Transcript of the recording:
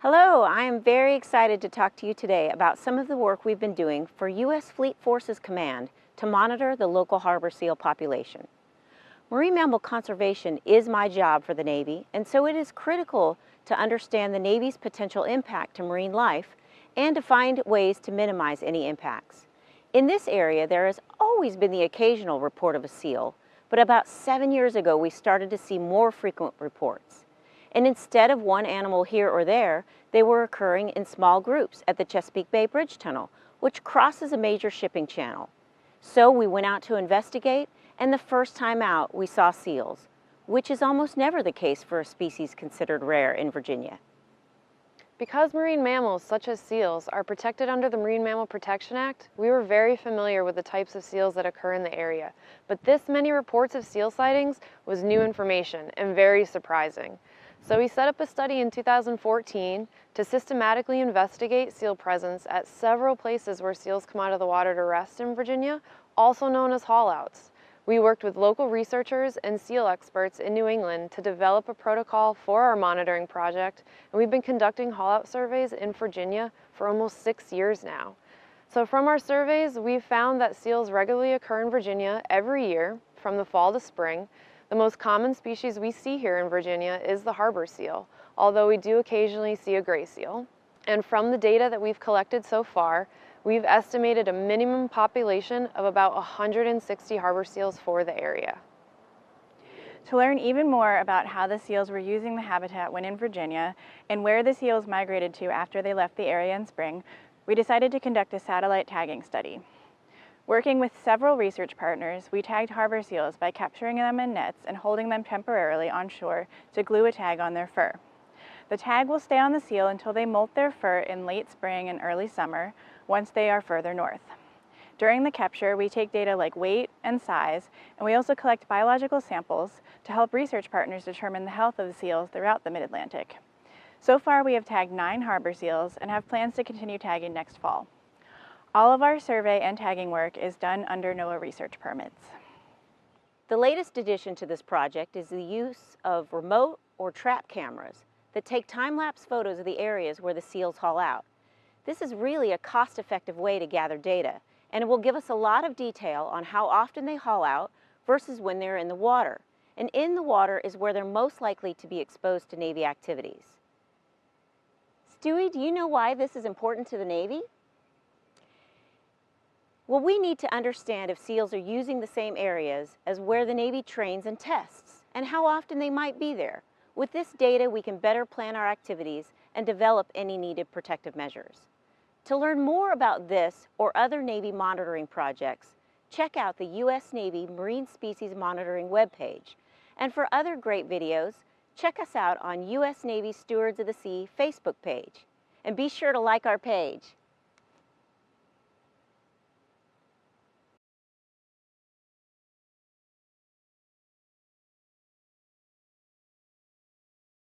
Hello, I am very excited to talk to you today about some of the work we've been doing for U.S. Fleet Forces Command to monitor the local harbor seal population. Marine mammal conservation is my job for the Navy, and so it is critical to understand the Navy's potential impact to marine life and to find ways to minimize any impacts. In this area, there has always been the occasional report of a seal, but about 7 years ago we started to see more frequent reports. And instead of one animal here or there, they were occurring in small groups at the Chesapeake Bay Bridge Tunnel, which crosses a major shipping channel. So we went out to investigate, and the first time out we saw seals, which is almost never the case for a species considered rare in Virginia. Because marine mammals, such as seals, are protected under the Marine Mammal Protection Act, we were very familiar with the types of seals that occur in the area. But this many reports of seal sightings was new information and very surprising. So we set up a study in 2014 to systematically investigate seal presence at several places where seals come out of the water to rest in Virginia, also known as haulouts. We worked with local researchers and seal experts in New England to develop a protocol for our monitoring project, and we've been conducting haulout surveys in Virginia for almost 6 years now. So from our surveys, we've found that seals regularly occur in Virginia every year from the fall to spring. The most common species we see here in Virginia is the harbor seal, although we do occasionally see a gray seal. And from the data that we've collected so far, we've estimated a minimum population of about 160 harbor seals for the area. To learn even more about how the seals were using the habitat when in Virginia and where the seals migrated to after they left the area in spring, we decided to conduct a satellite tagging study. Working with several research partners, we tagged harbor seals by capturing them in nets and holding them temporarily on shore to glue a tag on their fur. The tag will stay on the seal until they molt their fur in late spring and early summer, once they are further north. During the capture, we take data like weight and size, and we also collect biological samples to help research partners determine the health of the seals throughout the Mid-Atlantic. So far, we have tagged 9 harbor seals and have plans to continue tagging next fall. All of our survey and tagging work is done under NOAA research permits. The latest addition to this project is the use of remote or trap cameras that take time-lapse photos of the areas where the seals haul out. This is really a cost-effective way to gather data, and it will give us a lot of detail on how often they haul out versus when they're in the water. And in the water is where they're most likely to be exposed to Navy activities. Stewie, do you know why this is important to the Navy? Well, we need to understand if seals are using the same areas as where the Navy trains and tests, and how often they might be there. With this data, we can better plan our activities and develop any needed protective measures. To learn more about this or other Navy monitoring projects, check out the U.S. Navy Marine Species Monitoring webpage. And for other great videos, check us out on U.S. Navy Stewards of the Sea Facebook page. And be sure to like our page.